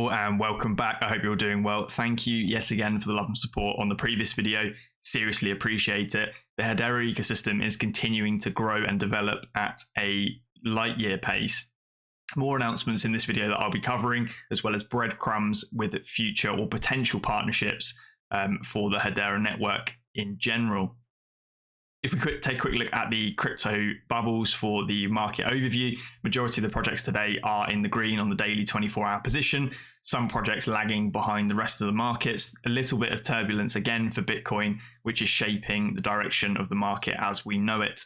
all, and welcome back. I hope you're doing well. Thank you yet again for the love and support on the previous video. Seriously appreciate it. The Hedera ecosystem is continuing to grow and develop at a light year pace. More announcements in this video that I'll be covering, as well as breadcrumbs with future or potential partnerships for the Hedera network in general. If we take a quick look at the crypto bubbles for the market overview, majority of the projects today are in the green on the daily 24-hour position. Some projects lagging behind the rest of the markets. A little bit of turbulence again for Bitcoin, which is shaping the direction of the market as we know it.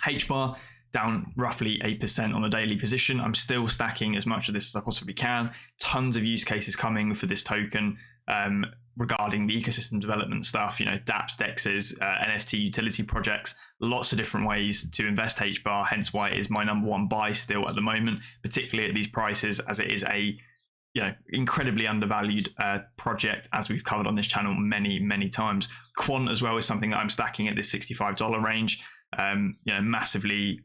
Hbar down roughly 8% on the daily position. I'm still stacking as much of this as I possibly can. Tons of use cases coming for this token regarding the ecosystem development stuff, dApps, DEXs, NFT utility projects, lots of different ways to invest Hbar, hence why it is my number one buy still at the moment, particularly at these prices, as it is a incredibly undervalued project, as we've covered on this channel many times. Quant as well is something that I'm stacking at this $65 range. Massively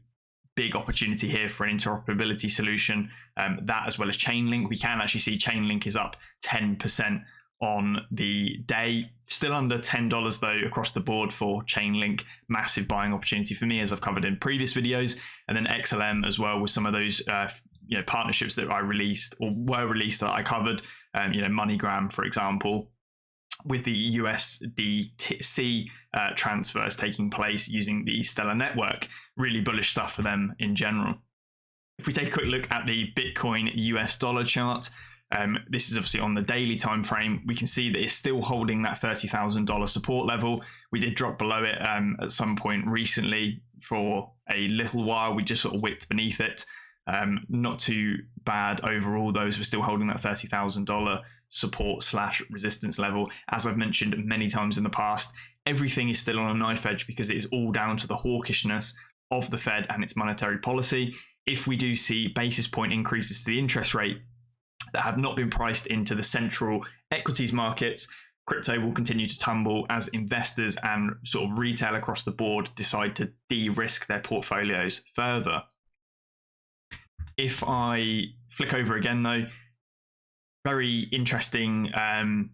big opportunity here for an interoperability solution. That as well as Chainlink. We can actually see Chainlink is up 10% on the day. Still under $10 though across the board for Chainlink. Massive buying opportunity for me, as I've covered in previous videos. And then XLM as well, with some of those partnerships that I released or were released that I covered. MoneyGram, for example, with the USDC transfers taking place using the Stellar network. Really bullish stuff for them in general. If we take a quick look at the Bitcoin US dollar chart, this is obviously on the daily time frame. We can see that it's still holding that $30,000 support level. We did drop below it at some point recently for a little while. We just sort of whipped beneath it. Not too bad overall, though, as we're still holding that $30,000 support / resistance level. As I've mentioned many times in the past, everything is still on a knife edge because it is all down to the hawkishness of the Fed and its monetary policy. If we do see basis point increases to the interest rate that have not been priced into the central equities markets, crypto will continue to tumble as investors and sort of retail across the board decide to de-risk their portfolios further. If I flick over again though, very interesting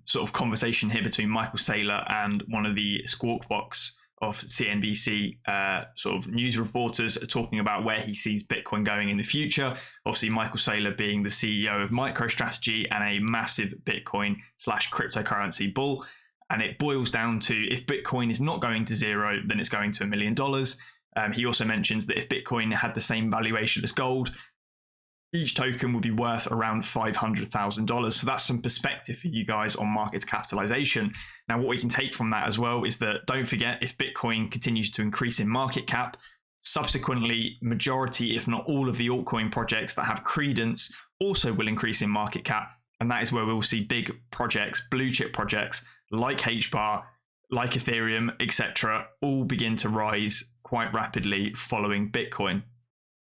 sort of conversation here between Michael Saylor and one of the Squawk Box of CNBC sort of news reporters, talking about where he sees Bitcoin going in the future. Obviously, Michael Saylor being the CEO of MicroStrategy and a massive Bitcoin / cryptocurrency bull. And it boils down to, if Bitcoin is not going to zero, then it's going to $1 million. He also mentions that if Bitcoin had the same valuation as gold, each token would be worth around $500,000. So that's some perspective for you guys on market capitalization. Now, what we can take from that as well is that, don't forget, if Bitcoin continues to increase in market cap, subsequently, majority, if not all of the altcoin projects that have credence also will increase in market cap. And that is where we'll see big projects, blue chip projects like Hbar, like Ethereum, etc., all begin to rise quite rapidly following Bitcoin.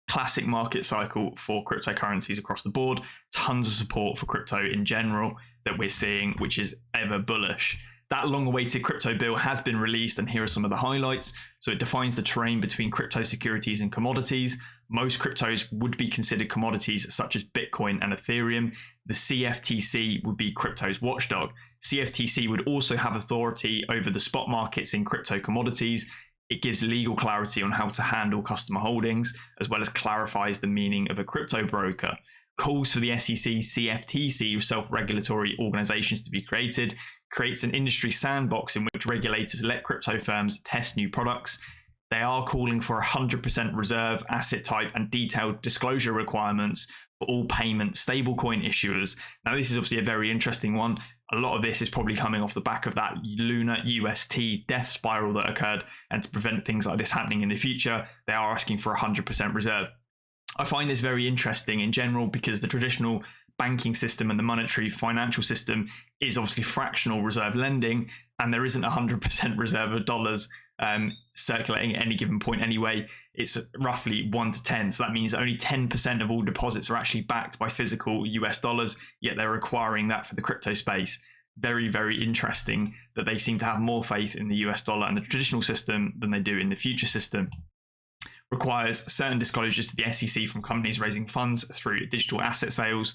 Classic market cycle for cryptocurrencies across the board. Tons of support for crypto in general that we're seeing, which is ever bullish. That long-awaited crypto bill has been released, and here are some of the highlights. So it defines the terrain between crypto securities and commodities. Most cryptos would be considered commodities, such as Bitcoin and Ethereum. The CFTC would be crypto's watchdog. CFTC would also have authority over the spot markets in crypto commodities. It gives legal clarity on how to handle customer holdings, as well as clarifies the meaning of a crypto broker. Calls for the SEC, CFTC, self-regulatory organizations to be created, creates an industry sandbox in which regulators let crypto firms test new products. They are calling for 100% reserve, asset type, and detailed disclosure requirements for all payment stablecoin issuers. Now, this is obviously a very interesting one. A lot of this is probably coming off the back of that Luna UST death spiral that occurred, and to prevent things like this happening in the future, they are asking for 100% reserve. I find this very interesting in general because the traditional banking system and the monetary financial system is obviously fractional reserve lending, and there isn't 100% reserve of dollars circulating at any given point anyway. It's roughly 1 to 10. So that means only 10% of all deposits are actually backed by physical US dollars, yet they're requiring that for the crypto space. Very, very interesting that they seem to have more faith in the US dollar and the traditional system than they do in the future system. Requires certain disclosures to the SEC from companies raising funds through digital asset sales.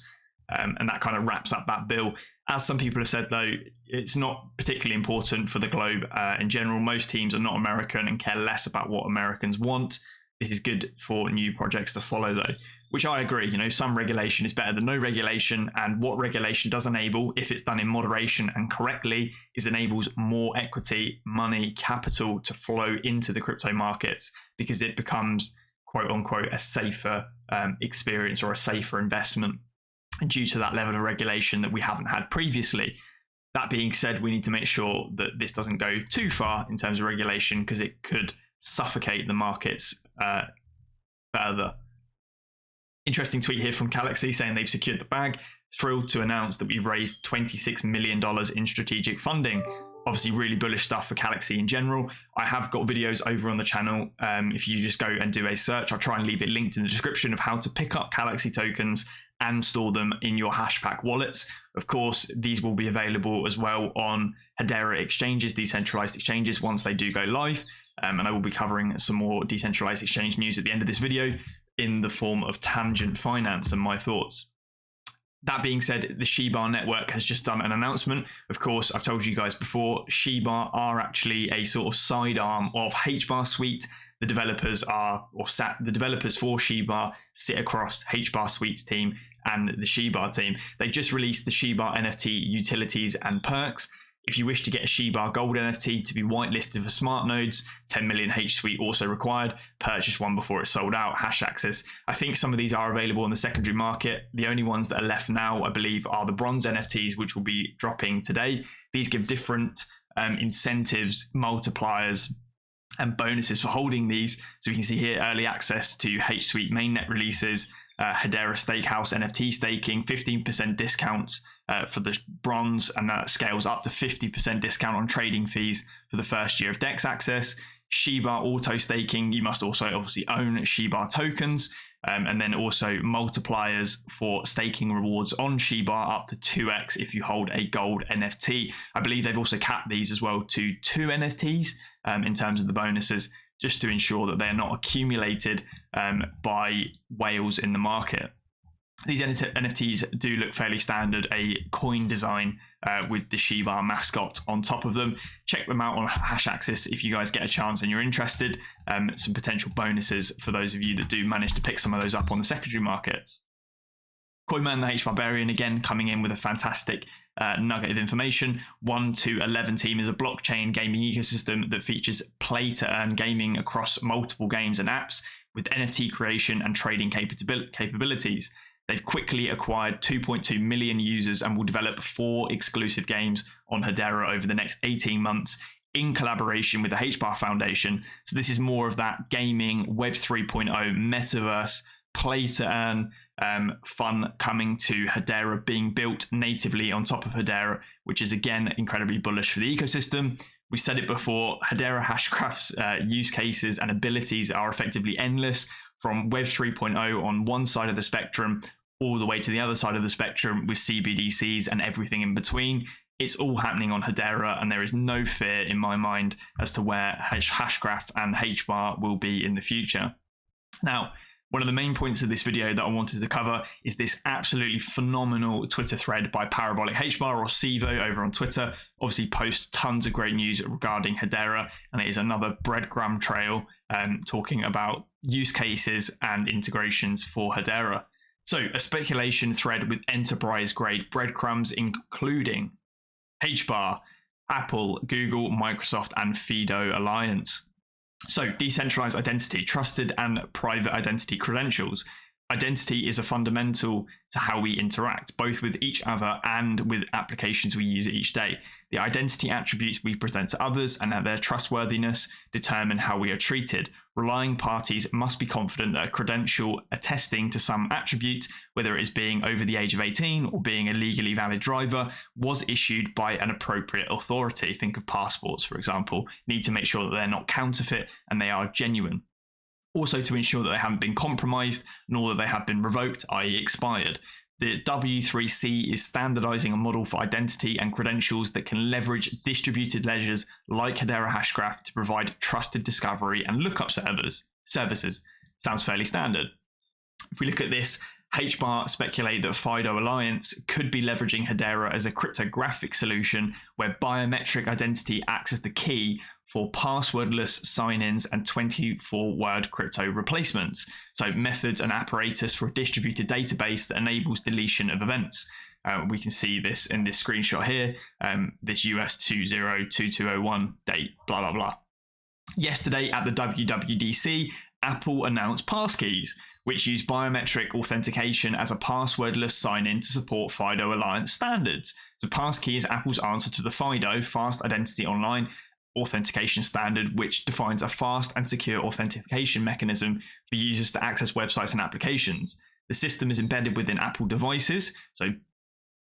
And that kind of wraps up that bill. As some people have said, though, it's not particularly important for the globe in general. Most teams are not American and care less about what Americans want. This is good for new projects to follow, though, which I agree. You know, some regulation is better than no regulation. And what regulation does enable, if it's done in moderation and correctly, is enables more equity, money, capital to flow into the crypto markets, because it becomes, quote unquote, a safer experience or a safer investment due to that level of regulation that we haven't had previously. That being said, we need to make sure that this doesn't go too far in terms of regulation, because it could suffocate the markets further. Interesting tweet here from CALAXY saying they've secured the bag. Thrilled to announce that we've raised $26 million in strategic funding. Obviously really bullish stuff for CALAXY in general. I have got videos over on the channel. If you just go and do a search, I'll try and leave it linked in the description of how to pick up CALAXY tokens and store them in your Hashpack wallets. Of course, these will be available as well on Hedera exchanges, decentralized exchanges, once they do go live. And I will be covering some more decentralized exchange news at the end of this video in the form of Tangent Finance and my thoughts. That being said, the SHIBAR network has just done an announcement. Of course, I've told you guys before, SHIBAR are actually a sort of sidearm of Hbar Suite. The developers the developers for SHIBAR sit across Hbar Suite's team and the SHIBAR team. They just released the SHIBAR NFT utilities and perks. If you wish to get a SHIBAR Gold NFT to be whitelisted for smart nodes, 10 million H Suite also required. Purchase one before it's sold out. HASHAXIS. I think some of these are available in the secondary market. The only ones that are left now, I believe, are the bronze NFTs, which will be dropping today. These give different incentives, multipliers, and bonuses for holding these. So we can see here early access to H Suite mainnet releases, Hedera Stakehouse NFT staking, 15% discounts for the bronze, and that scales up to 50% discount on trading fees for the first year of DEX access. SHIBAR auto staking, you must also obviously own SHIBAR tokens, and then also multipliers for staking rewards on SHIBAR up to 2x if you hold a gold NFT. I believe they've also capped these as well to 2 NFTs in terms of the bonuses, just to ensure that they're not accumulated by whales in the market. These NFTs do look fairly standard, a coin design with the SHIBAR mascot on top of them. Check them out on HASHAXIS if you guys get a chance and you're interested. Some potential bonuses for those of you that do manage to pick some of those up on the secondary markets. Coinman the H-Barbarian again coming in with a fantastic nugget of information. 1 to 11 team is a blockchain gaming ecosystem that features play to earn gaming across multiple games and apps with NFT creation and trading capabilities. They've quickly acquired 2.2 million users and will develop 4 exclusive games on Hedera over the next 18 months in collaboration with the Hbar Foundation. So this is more of that gaming Web 3.0 metaverse play to earn fun coming to Hedera, being built natively on top of Hedera, which is again incredibly bullish for the ecosystem. We said it before, Hedera Hashgraph's use cases and abilities are effectively endless, from Web 3.0 on one side of the spectrum all the way to the other side of the spectrum with CBDCs and everything in between. It's all happening on Hedera, and there is no fear in my mind as to where Hashgraph and Hbar will be in the future. Now, one of the main points of this video that I wanted to cover is this absolutely phenomenal Twitter thread by Parabolic Hbar, or Sevo, over on Twitter. Obviously posts tons of great news regarding Hedera, and it is another breadcrumb trail talking about use cases and integrations for Hedera. So a speculation thread with enterprise-grade breadcrumbs, including Hbar, Apple, Google, Microsoft, and FIDO Alliance. So decentralized identity, trusted and private identity credentials. Identity is a fundamental to how we interact, both with each other and with applications we use each day. The identity attributes we present to others and their trustworthiness determine how we are treated. Relying parties must be confident that a credential attesting to some attribute, whether it is being over the age of 18 or being a legally valid driver, was issued by an appropriate authority. Think of passports, for example. Need to make sure that they're not counterfeit and they are genuine. Also to ensure that they haven't been compromised, nor that they have been revoked, i.e. expired. The W3C is standardizing a model for identity and credentials that can leverage distributed ledgers like Hedera Hashgraph to provide trusted discovery and lookup services. Sounds fairly standard. If we look at this Hbar speculate that FIDO Alliance could be leveraging Hedera as a cryptographic solution where biometric identity acts as the key for passwordless sign-ins and 24-word crypto replacements. So methods and apparatus for a distributed database that enables deletion of events. We can see this in this screenshot here, this US 202201 date, blah, blah, blah. Yesterday at the WWDC, Apple announced passkeys, which use biometric authentication as a passwordless sign-in to support FIDO Alliance standards. So passkey is Apple's answer to the FIDO, Fast Identity Online authentication standard, which defines a fast and secure authentication mechanism for users to access websites and applications. The system is embedded within Apple devices, so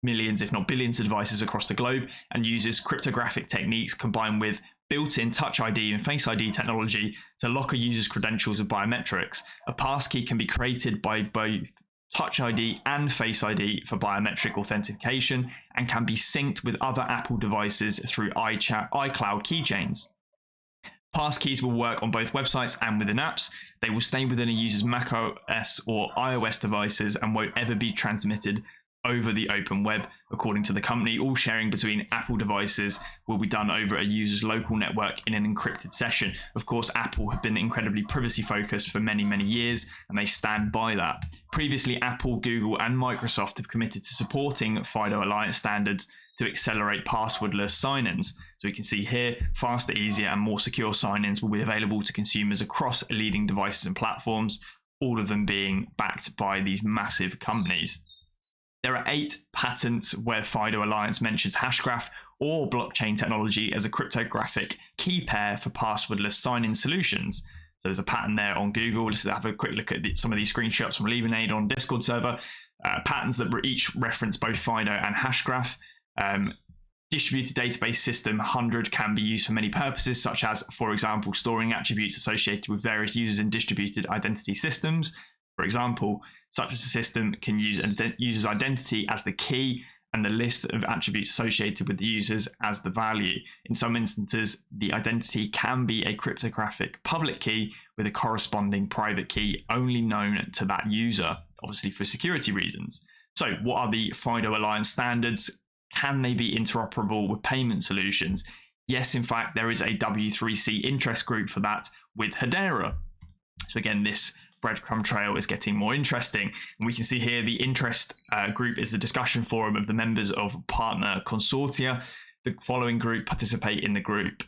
millions, if not billions of devices across the globe, and uses cryptographic techniques combined with built-in Touch ID and Face ID technology to lock a user's credentials of biometrics. A passkey can be created by both Touch ID and Face ID for biometric authentication and can be synced with other Apple devices through iCloud keychains. Passkeys will work on both websites and within apps. They will stay within a user's macOS or iOS devices and won't ever be transmitted over the open web. According to the company, all sharing between Apple devices will be done over a user's local network in an encrypted session. Of course, Apple have been incredibly privacy focused for many, many years, and they stand by that. Previously, Apple, Google, and Microsoft have committed to supporting FIDO Alliance standards to accelerate passwordless sign-ins. So we can see here, faster, easier, and more secure sign-ins will be available to consumers across leading devices and platforms, all of them being backed by these massive companies. There are 8 patents where FIDO Alliance mentions Hashgraph or blockchain technology as a cryptographic key pair for passwordless sign-in solutions. So there's a patent there on Google. Let's have a quick look at some of these screenshots from Lemonade on Discord server. Patents that each reference both FIDO and Hashgraph. Distributed database system 100 can be used for many purposes, such as, for example, storing attributes associated with various users in distributed identity systems. For example, such as a system can use a user's identity as the key and the list of attributes associated with the users as the value. In some instances, the identity can be a cryptographic public key with a corresponding private key only known to that user, obviously for security reasons. So what are the FIDO Alliance standards? Can they be interoperable with payment solutions? Yes, in fact, there is a W3C interest group for that with Hedera. So again, this breadcrumb trail is getting more interesting, and we can see here the interest group is the discussion forum of the members of partner consortia. The following companies participate in the group.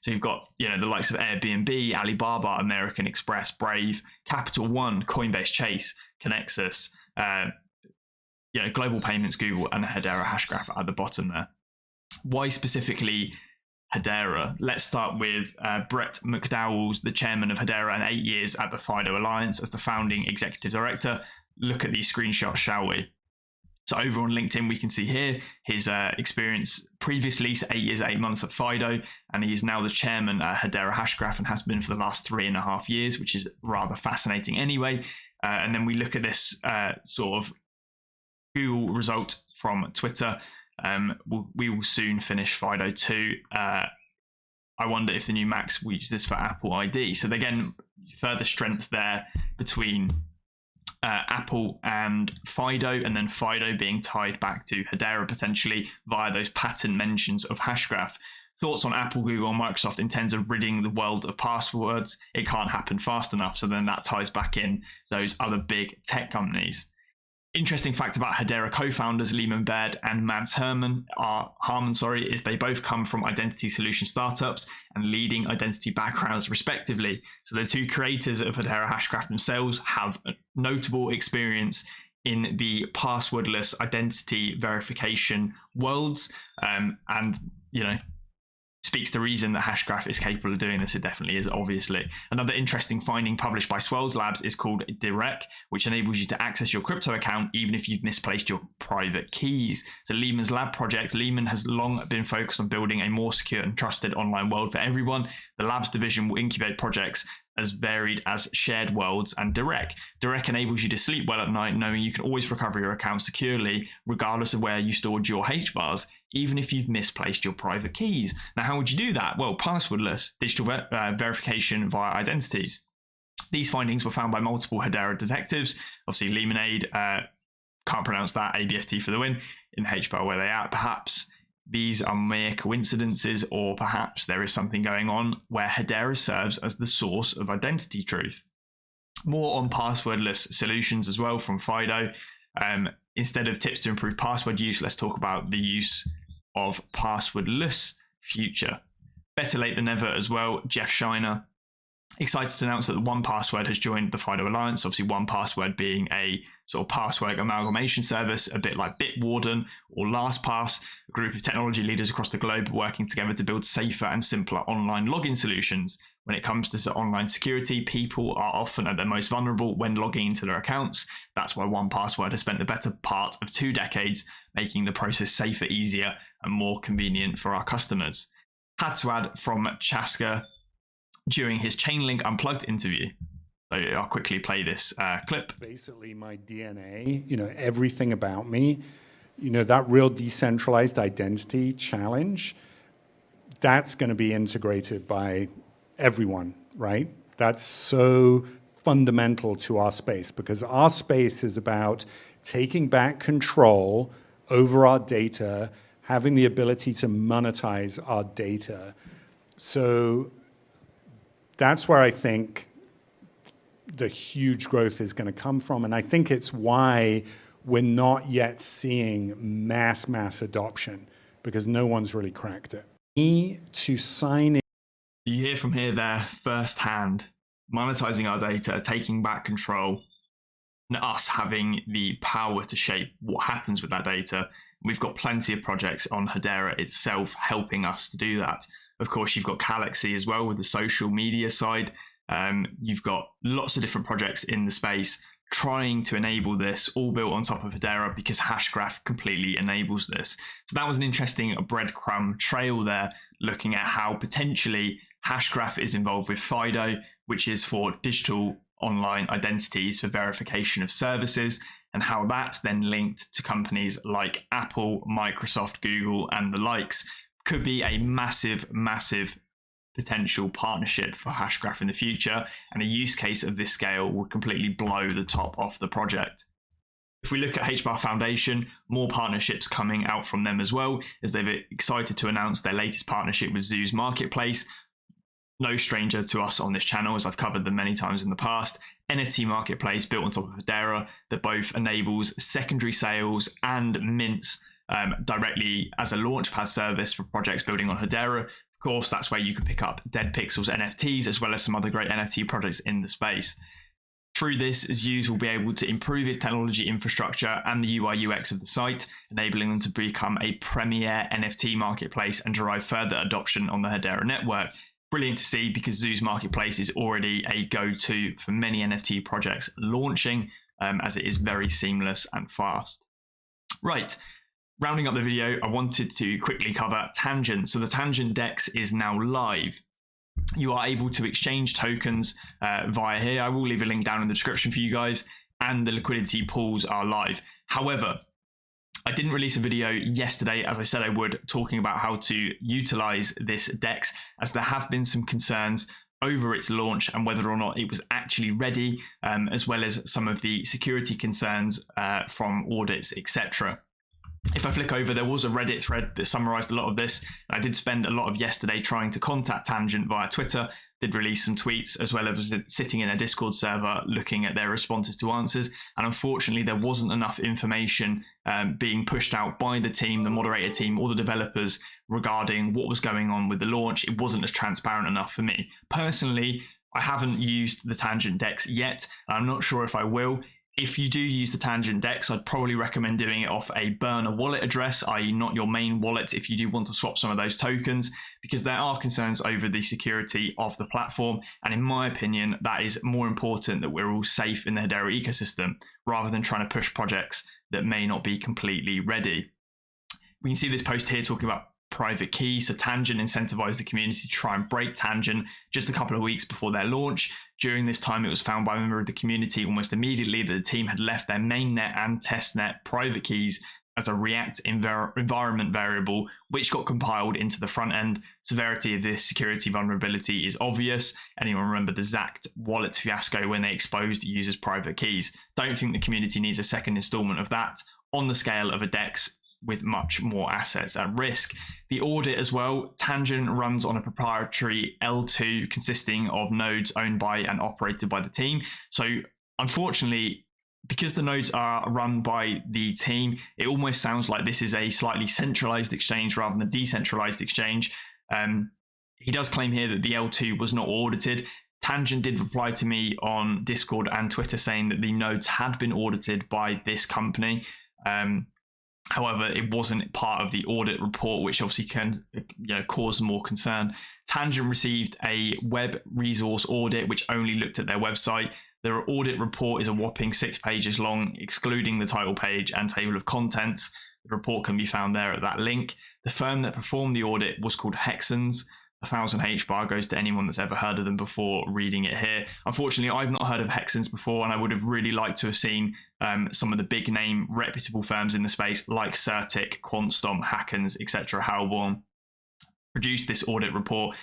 So you've got, the likes of Airbnb, Alibaba, American Express, Brave, Capital One, Coinbase, Chase, Connexus, Global Payments, Google, and Hedera Hashgraph at the bottom there. Why specifically Hedera? Let's start with Brett McDowell's the chairman of Hedera and 8 years at the FIDO Alliance as the founding executive director. Look at these screenshots, shall we? So over on LinkedIn, we can see here his experience previously, so 8 years, 8 months at FIDO, and he is now the chairman at Hedera Hashgraph and has been for the last 3.5 years, which is rather fascinating anyway. And then we look at this sort of Google result from Twitter. We will soon finish FIDO 2. I wonder if the new Macs will use this for Apple ID. So again, further strength there between Apple and FIDO, and then FIDO being tied back to Hedera potentially via those patent mentions of Hashgraph. Thoughts on Apple, Google, and Microsoft in terms of ridding the world of passwords? It can't happen fast enough. So then that ties back in those other big tech companies. Interesting fact about Hedera co-founders Leemon Baird and Mads Harman is they both come from identity solution startups and leading identity backgrounds respectively. So the two creators of Hedera Hashgraph themselves have a notable experience in the passwordless identity verification worlds, and speaks to reason that Hashgraph is capable of doing this. It definitely is, obviously. Another interesting finding published by Swells Labs is called 𝗟𝗘𝗥𝗥𝗔𝗟𝗦, which enables you to access your crypto account even if you've misplaced your private keys. So Leemon's lab project, Leemon has long been focused on building a more secure and trusted online world for everyone. The labs division will incubate projects as varied as shared worlds and 𝗟𝗏𝗥. 𝗟𝗏𝗥 enables you to sleep well at night knowing you can always recover your account securely regardless of where you stored your HBARs, even if you've misplaced your private keys. Now, how would you do that? Well, passwordless, digital verification via identities. These findings were found by multiple Hedera detectives. Obviously, Lemonade, can't pronounce that, ABFT for the win, in Hbar where they are. Perhaps these are mere coincidences, or perhaps there is something going on where Hedera serves as the source of identity truth. More on passwordless solutions as well from FIDO. Instead of tips to improve password use, let's talk about the use of passwordless future. Better late than never as well. Jeff Shiner, excited to announce that 1Password has joined the FIDO Alliance. Obviously, 1Password being a sort of password amalgamation service, a bit like Bitwarden or LastPass, a group of technology leaders across the globe working together to build safer and simpler online login solutions. When it comes to online security, people are often at their most vulnerable when logging into their accounts. That's why 1Password has spent the better part of 2 decades making the process safer, easier, and more convenient for our customers. Had to add from Chaska during his Chainlink Unplugged interview. So I'll quickly play this clip. Basically my DNA, everything about me, that real decentralized identity challenge, that's going to be integrated by everyone, right? That's so fundamental to our space, because our space is about taking back control over our data, having the ability to monetize our data. So that's where I think the huge growth is going to come from. And I think it's why we're not yet seeing mass adoption, because no one's really cracked it. To sign in. You hear from here there firsthand, monetizing our data, taking back control, and us having the power to shape what happens with that data. We've got plenty of projects on Hedera itself helping us to do that. Of course, you've got CALAXY as well with the social media side. You've got lots of different projects in the space trying to enable this, all built on top of Hedera, because Hashgraph completely enables this. So that was an interesting breadcrumb trail there, looking at how potentially Hashgraph is involved with FIDO, which is for digital online identities for verification of services, and how that's then linked to companies like Apple, Microsoft, Google, and the likes. Could be a massive potential partnership for Hashgraph in the future, and a use case of this scale would completely blow the top off the project. If we look at Hbar Foundation, more partnerships coming out from them as well, as they've excited to announce their latest partnership with ZUSE Marketplace. No stranger to us on this channel, as I've covered them many times in the past. NFT Marketplace built on top of Hedera that both enables secondary sales and mints directly as a launchpad service for projects building on Hedera. Of course, that's where you can pick up Dead Pixels NFTs, as well as some other great NFT projects in the space. Through this, ZUSE will be able to improve its technology infrastructure and the UI UX of the site, enabling them to become a premier NFT marketplace and derive further adoption on the Hedera network. Brilliant to see, because ZUSE Marketplace is already a go-to for many NFT projects launching, as it is very seamless and fast. Right, rounding up the video, I wanted to quickly cover Tangent. So the Tangent DEX is now live. You are able to exchange tokens via here. I will leave a link down in the description for you guys, and the liquidity pools are live. However, I didn't release a video yesterday, as I said I would, talking about how to utilize this DEX, as there have been some concerns over its launch and whether or not it was actually ready, as well as some of the security concerns from audits, etc. If I flick over, there was a Reddit thread that summarized a lot of this. I did spend a lot of yesterday trying to contact Tangent via Twitter, did release some tweets, as well as sitting in a Discord server looking at their responses to answers. And unfortunately, there wasn't enough information being pushed out by the team, the moderator team, or the developers regarding what was going on with the launch. It wasn't as transparent enough for me. Personally, I haven't used the Tangent DEX yet. I'm not sure if I will. If you do use the Tangent DEX, I'd probably recommend doing it off a burner wallet address, i.e. not your main wallet, if you do want to swap some of those tokens, because there are concerns over the security of the platform. And in my opinion, that is more important, that we're all safe in the Hedera ecosystem, rather than trying to push projects that may not be completely ready. We can see this post here talking about private keys. So Tangent incentivized the community to try and break Tangent just a couple of weeks before their launch. During this time, it was found by a member of the community almost immediately that the team had left their mainnet and testnet private keys as a React environment variable, which got compiled into the front end. Severity of this security vulnerability is obvious. Anyone remember the Zzagd wallet fiasco when they exposed users' private keys? Don't think the community needs a second installment of that on the scale of a DEX with much more assets at risk. The audit as well, Tangent runs on a proprietary L2 consisting of nodes owned by and operated by the team. So unfortunately, because the nodes are run by the team, it almost sounds like this is a slightly centralized exchange rather than a decentralized exchange. He does claim here that the L2 was not audited. Tangent did reply to me on Discord and Twitter saying that the nodes had been audited by this company. However, it wasn't part of the audit report, which obviously can cause more concern. Tangent received a web resource audit, which only looked at their website. Their audit report is a whopping 6 pages long, excluding the title page and table of contents. The report can be found there at that link. The firm that performed the audit was called Hexens. 1000 Hbar goes to anyone that's ever heard of them before reading it here. Unfortunately, I've not heard of Hexens before, and I would have really liked to have seen some of the big name reputable firms in the space like 𝗟𝗘𝗙𝗥𝗥𝗔𝗟𝗦, HASHAXIS, etc. Hbar produce this audit report.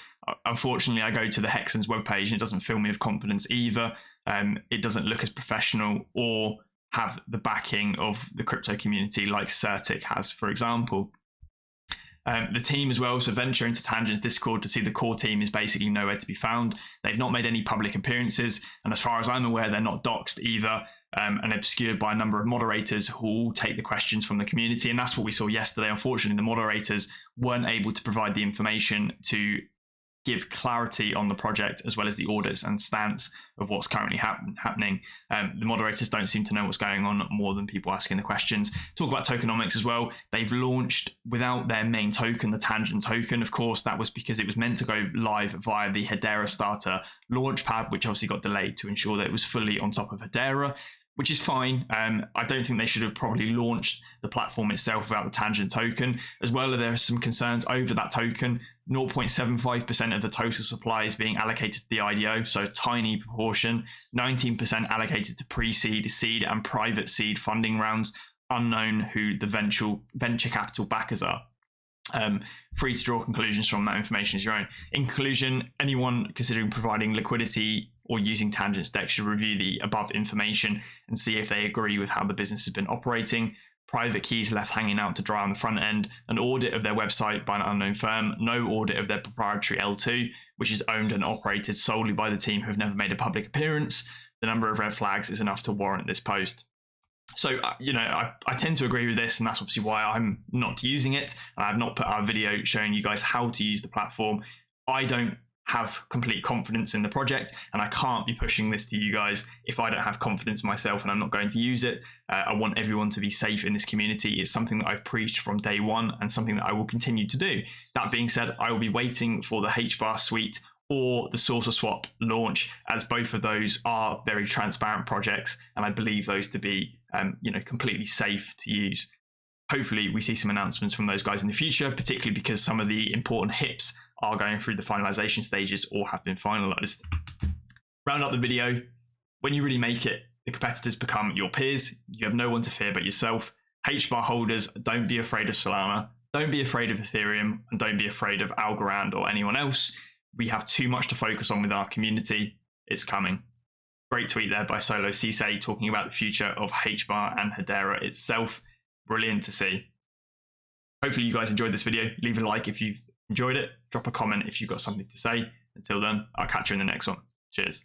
Unfortunately, I go to the Hexens webpage and it doesn't fill me with confidence either. It doesn't look as professional or have the backing of the crypto community like 𝗟𝗘𝗙𝗥𝗥𝗔𝗟𝗦 has, for example. The team as well, so venture into Tangent's Discord to see the core team is basically nowhere to be found. They've not made any public appearances, and as far as I'm aware, they're not doxed either, and obscured by a number of moderators who all take the questions from the community, and that's what we saw yesterday. Unfortunately, the moderators weren't able to provide the information to give clarity on the project as well as the audits and stance of what's currently happening. The moderators don't seem to know what's going on more than people asking the questions. Talk about tokenomics as well. They've launched without their main token, the Tangent token. Of course, that was because it was meant to go live via the Hedera starter launchpad, which obviously got delayed to ensure that it was fully on top of Hedera, which is fine. I don't think they should have probably launched the platform itself without the Tangent token. As well, there are some concerns over that token. 0.75% of the total supply is being allocated to the IDO, so tiny proportion. 19% allocated to pre-seed, seed, and private seed funding rounds. Unknown who the venture capital backers are. Free to draw conclusions from that information as your own. In conclusion, anyone considering providing liquidity or using Tangent's DEX should review the above information and see if they agree with how the business has been operating. Private keys left hanging out to dry on the front end, an audit of their website by an unknown firm, no audit of their proprietary L2, which is owned and operated solely by the team who have never made a public appearance. The number of red flags is enough to warrant this post. So, I tend to agree with this, and that's obviously why I'm not using it. I have not put out a video showing you guys how to use the platform. I don't have complete confidence in the project, and I can't be pushing this to you guys if I don't have confidence myself and I'm not going to use it. I want everyone to be safe in this community. It's something that I've preached from day one and something that I will continue to do. That being said, I will be waiting for the Hbar suite or the SaucerSwap launch, as both of those are very transparent projects, and I believe those to be completely safe to use. Hopefully we see some announcements from those guys in the future, particularly because some of the important HIPs are going through the finalization stages or have been finalized. Round up the video. When you really make it, the competitors become your peers. You have no one to fear but yourself. Hbar holders, don't be afraid of Solana. Don't be afraid of Ethereum, and don't be afraid of Algorand or anyone else. We have too much to focus on with our community. It's coming. Great tweet there by Solo Cisse talking about the future of Hbar and Hedera itself. Brilliant to see. Hopefully you guys enjoyed this video. Leave a like if you've enjoyed it. Drop a comment if you've got something to say. Until then, I'll catch you in the next one. Cheers.